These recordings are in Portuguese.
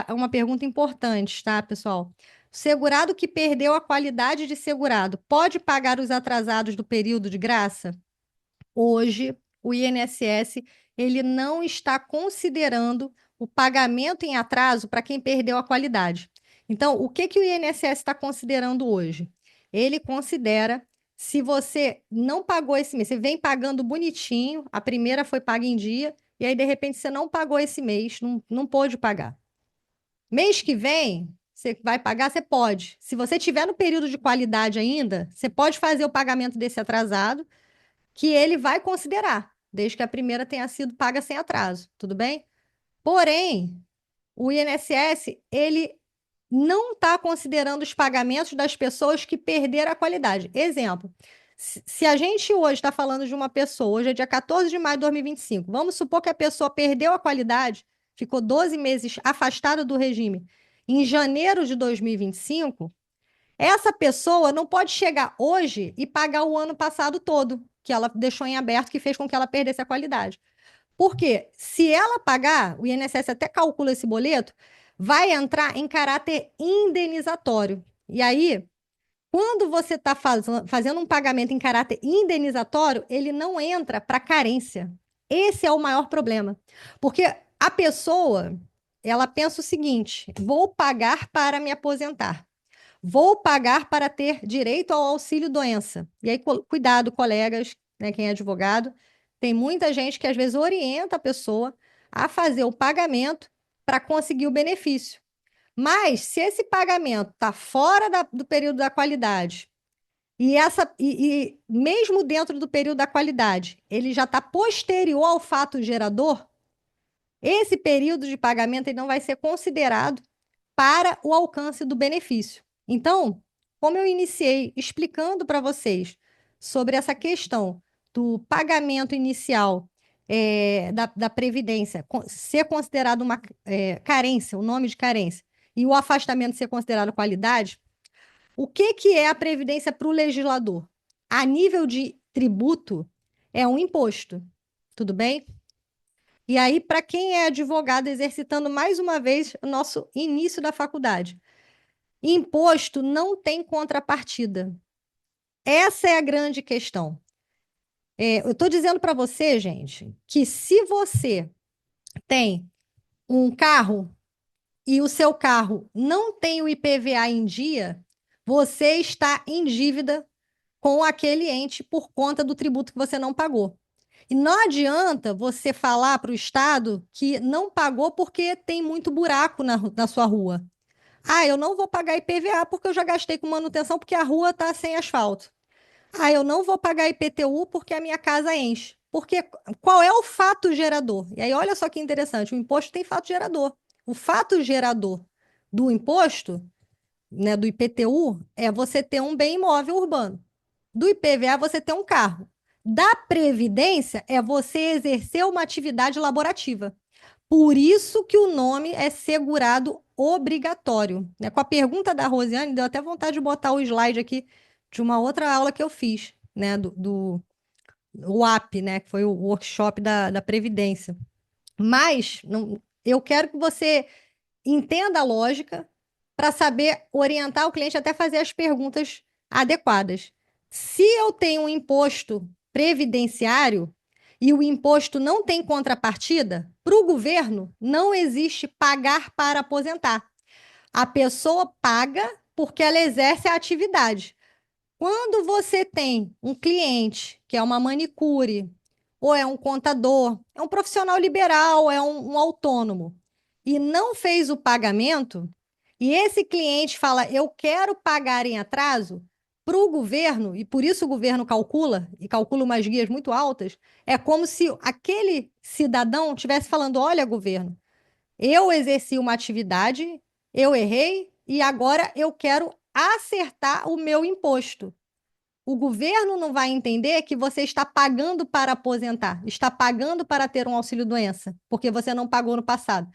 uma pergunta importante, tá, pessoal? Segurado que perdeu a qualidade de segurado pode pagar os atrasados do período de graça? Hoje, o INSS ele não está considerando o pagamento em atraso para quem perdeu a qualidade. Então, o que que o INSS está considerando hoje? Ele considera se você não pagou esse mês, você vem pagando bonitinho, a primeira foi paga em dia, e aí, de repente, você não pagou esse mês, não pôde pagar. Mês que vem, você vai pagar? Você pode. Se você tiver no período de qualidade ainda, você pode fazer o pagamento desse atrasado, que ele vai considerar, desde que a primeira tenha sido paga sem atraso, tudo bem? Porém, o INSS, ele não está considerando os pagamentos das pessoas que perderam a qualidade. Exemplo, se a gente hoje está falando de uma pessoa, hoje é dia 14 de maio de 2025, vamos supor que a pessoa perdeu a qualidade, ficou 12 meses afastada do regime em janeiro de 2025, essa pessoa não pode chegar hoje e pagar o ano passado todo, que ela deixou em aberto, que fez com que ela perdesse a qualidade. Porque se ela pagar, o INSS até calcula esse boleto, vai entrar em caráter indenizatório. E aí, quando você está fazendo um pagamento em caráter indenizatório, ele não entra para carência. Esse é o maior problema. Porque a pessoa, ela pensa o seguinte: vou pagar para me aposentar. Vou pagar para ter direito ao auxílio-doença. E aí, cuidado, colegas, né, quem é advogado, tem muita gente que às vezes orienta a pessoa a fazer o pagamento para conseguir o benefício. Mas se esse pagamento está fora do período da qualidade e mesmo dentro do período da qualidade, ele já está posterior ao fato gerador, esse período de pagamento ele não vai ser considerado para o alcance do benefício. Então, como eu iniciei explicando para vocês sobre essa questão do pagamento inicial da Previdência ser considerado uma carência, o nome de carência, e o afastamento ser considerado qualidade, o que, que é a Previdência para o legislador? A nível de tributo, é um imposto, tudo bem? E aí, para quem é advogado, exercitando mais uma vez o nosso início da faculdade. Imposto não tem contrapartida. Essa é a grande questão. Eu estou dizendo para você, gente, que se você tem um carro e o seu carro não tem o IPVA em dia, você está em dívida com aquele ente por conta do tributo que você não pagou. E não adianta você falar para o Estado que não pagou porque tem muito buraco na sua rua. Ah, eu não vou pagar IPVA porque eu já gastei com manutenção porque a rua está sem asfalto. Ah, eu não vou pagar IPTU porque a minha casa enche. Porque qual é o fato gerador? E aí, olha só que interessante, o imposto tem fato gerador. O fato gerador do imposto, né, do IPTU, é você ter um bem imóvel urbano. Do IPVA, você ter um carro. Da Previdência, é você exercer uma atividade laborativa. Por isso que o nome é segurado obrigatório. Né? Com a pergunta da Rosiane, deu até vontade de botar o slide aqui de uma outra aula que eu fiz, né? Do WAP, né? Que foi o workshop da Previdência. Mas eu quero que você entenda a lógica para saber orientar o cliente até fazer as perguntas adequadas. Se eu tenho um imposto previdenciário e o imposto não tem contrapartida, para o governo não existe pagar para aposentar. A pessoa paga porque ela exerce a atividade. Quando você tem um cliente que é uma manicure, ou é um contador, é um profissional liberal, é um autônomo, e não fez o pagamento, e esse cliente fala, eu quero pagar em atraso, para o governo, e por isso o governo calcula, e calcula umas guias muito altas, é como se aquele cidadão estivesse falando, olha, governo, eu exerci uma atividade, eu errei, e agora eu quero acertar o meu imposto. O governo não vai entender que você está pagando para aposentar, está pagando para ter um auxílio-doença, porque você não pagou no passado.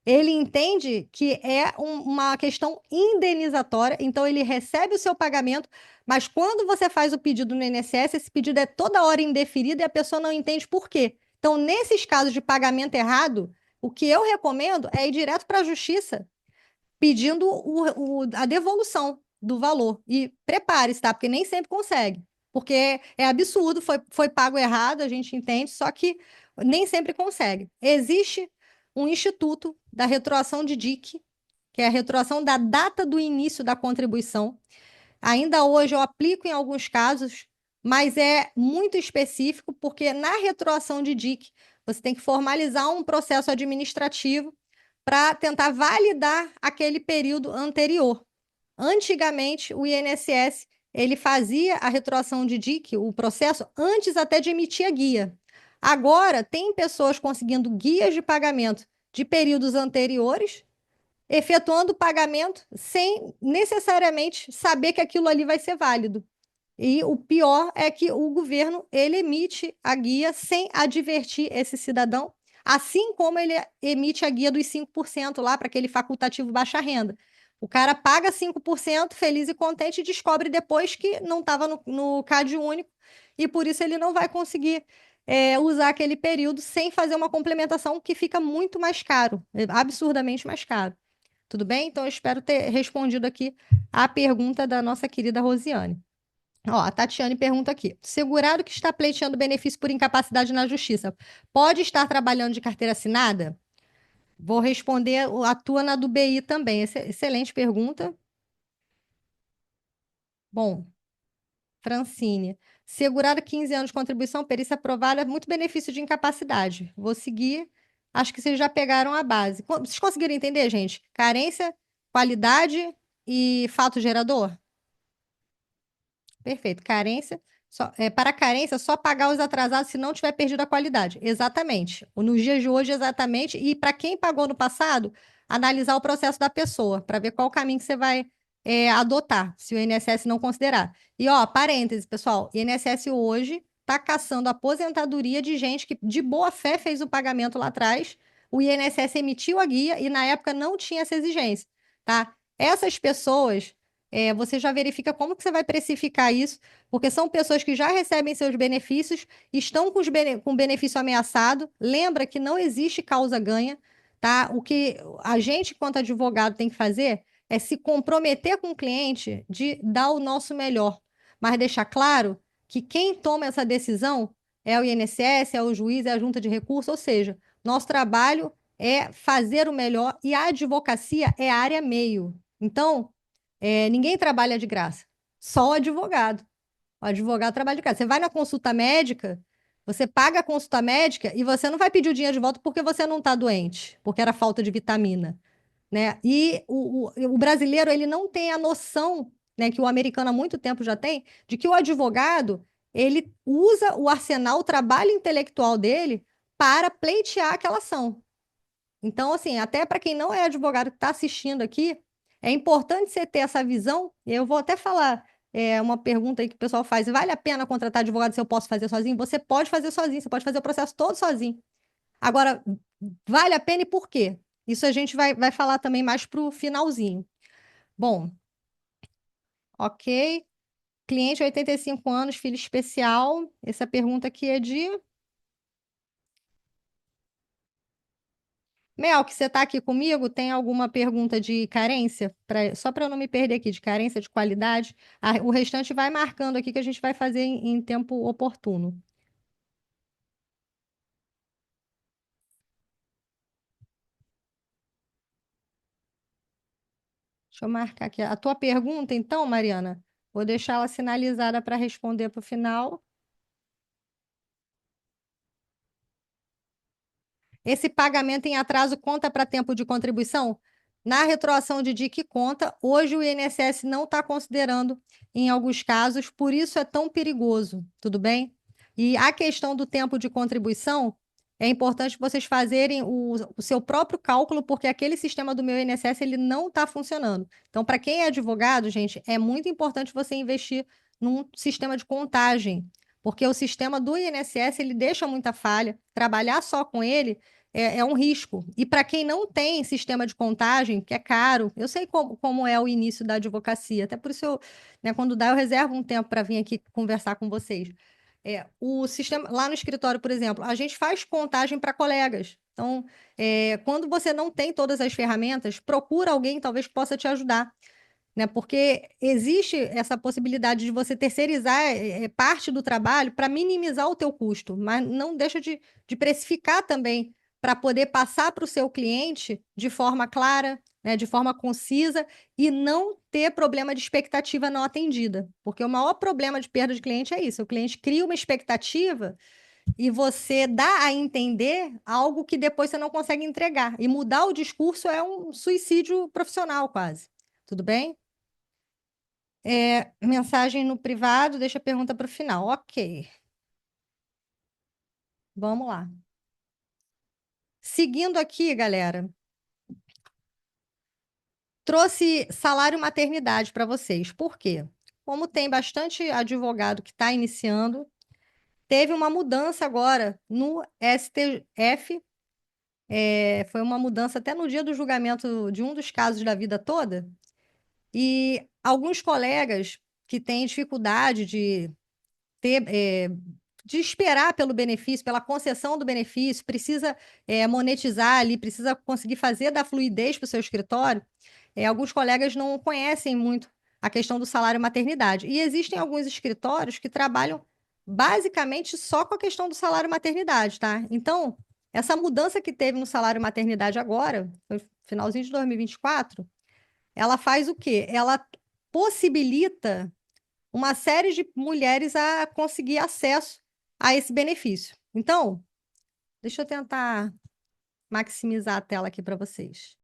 Ele entende que é uma questão indenizatória, então ele recebe o seu pagamento, mas quando você faz o pedido no INSS, esse pedido é toda hora indeferido e a pessoa não entende por quê. Então, nesses casos de pagamento errado, O que eu recomendo é ir direto para a justiça pedindo a devolução do valor. E prepare-se, tá? Porque nem sempre consegue. Porque é absurdo, foi pago errado, a gente entende, só que nem sempre consegue. Existe um instituto da retroação de DIC, que é a retroação da data do início da contribuição. Ainda hoje eu aplico em alguns casos, mas é muito específico, porque na retroação de DIC, você tem que formalizar um processo administrativo para tentar validar aquele período anterior. Antigamente, o INSS ele fazia a retroação de DIC, o processo, antes até de emitir a guia. Agora, tem pessoas conseguindo guias de pagamento de períodos anteriores, efetuando o pagamento sem necessariamente saber que aquilo ali vai ser válido. E o pior é que o governo ele emite a guia sem advertir esse cidadão, assim como ele emite a guia dos 5% lá para aquele facultativo baixa renda. O cara paga 5%, feliz e contente, e descobre depois que não estava no CAD único, e por isso ele não vai conseguir usar aquele período sem fazer uma complementação que fica muito mais caro, absurdamente mais caro. Tudo bem? Então, eu espero ter respondido aqui a pergunta da nossa querida Rosiane. Ó, a Tatiane pergunta aqui: segurado que está pleiteando benefício por incapacidade na justiça, pode estar trabalhando de carteira assinada? Vou responder a tua na do BI também. Excelente pergunta. Bom, Francine. Segurado 15 anos de contribuição, perícia aprovada, muito benefício de incapacidade. Vou seguir. Acho que vocês já pegaram a base. Vocês conseguiram entender, gente? Carência, qualidade e fato gerador? Perfeito. Carência. Para carência, só pagar os atrasados se não tiver perdido a qualidade. Exatamente. Nos dias de hoje, exatamente. E para quem pagou no passado, analisar o processo da pessoa, para ver qual caminho que você vai adotar, se o INSS não considerar. E, ó, parêntese, pessoal: INSS hoje está caçando aposentadoria de gente que, de boa fé, fez o pagamento lá atrás. O INSS emitiu a guia e, na época, não tinha essa exigência, tá? Essas pessoas você já verifica como que você vai precificar isso, porque são pessoas que já recebem seus benefícios, estão com o benefício ameaçado. Lembra que não existe causa ganha, tá? O que a gente, quanto advogado, tem que fazer é se comprometer com o cliente de dar o nosso melhor, mas deixar claro que quem toma essa decisão é o INSS, é o juiz, é a junta de recurso, ou seja, nosso trabalho é fazer o melhor e a advocacia é a área meio. Então, ninguém trabalha de graça, só o advogado. O advogado trabalha de graça. Você vai na consulta médica, você paga a consulta médica e você não vai pedir o dinheiro de volta porque você não está doente, porque era falta de vitamina, né? E o brasileiro, ele não tem a noção, né, que o americano há muito tempo já tem, de que o advogado, ele usa o arsenal, o trabalho intelectual dele para pleitear aquela ação. Então, assim, até para quem não é advogado que está assistindo aqui, é importante você ter essa visão. E eu vou até falar uma pergunta aí que o pessoal faz: vale a pena contratar advogado se eu posso fazer sozinho? Você pode fazer sozinho, você pode fazer o processo todo sozinho. Agora, vale a pena e por quê? Isso a gente vai falar também mais para o finalzinho. Bom, ok. Cliente 85 anos, filho especial. Essa pergunta aqui é de Mel, que você está aqui comigo, tem alguma pergunta de carência? Só para eu não me perder aqui, de carência de qualidade. O restante vai marcando aqui que a gente vai fazer em tempo oportuno. Deixa eu marcar aqui. A tua pergunta, então, Mariana, vou deixar ela sinalizada para responder para o final. Esse pagamento em atraso conta para tempo de contribuição? Na retroação de DIC conta, hoje o INSS não está considerando em alguns casos, por isso é tão perigoso, tudo bem? E a questão do tempo de contribuição, é importante vocês fazerem o seu próprio cálculo, porque aquele sistema do meu INSS ele não está funcionando. Então, para quem é advogado, gente, é muito importante você investir num sistema de contagem, porque o sistema do INSS ele deixa muita falha. Trabalhar só com ele é um risco. E para quem não tem sistema de contagem, que é caro, eu sei como é o início da advocacia, até por isso, né, quando dá, eu reservo um tempo para vir aqui conversar com vocês. o sistema, lá no escritório, por exemplo, a gente faz contagem para colegas. Então, quando você não tem todas as ferramentas, procura alguém talvez que possa te ajudar, né? Porque existe essa possibilidade de você terceirizar parte do trabalho para minimizar o teu custo, mas não deixa de precificar também para poder passar para o seu cliente de forma clara, né, de forma concisa e não ter problema de expectativa não atendida. Porque o maior problema de perda de cliente é isso: o cliente cria uma expectativa e você dá a entender algo que depois você não consegue entregar. E mudar o discurso é um suicídio profissional, quase. Tudo bem? Mensagem no privado, deixa a pergunta para o final. Ok, vamos lá. Seguindo aqui, galera, trouxe salário maternidade para vocês. Por quê? Como tem bastante advogado que está iniciando, teve uma mudança agora no STF. Foi uma mudança até no dia do julgamento de um dos casos da vida toda. E alguns colegas que têm dificuldade ter, de esperar pelo benefício, pela concessão do benefício, precisa monetizar ali, precisa conseguir fazer da fluidez para o seu escritório. Alguns colegas não conhecem muito a questão do salário maternidade. E existem alguns escritórios que trabalham basicamente só com a questão do salário maternidade, tá? Então, essa mudança que teve no salário maternidade agora, foi finalzinho de 2024, ela faz o quê? Ela possibilita uma série de mulheres a conseguir acesso a esse benefício. Então, deixa eu tentar maximizar a tela aqui para vocês.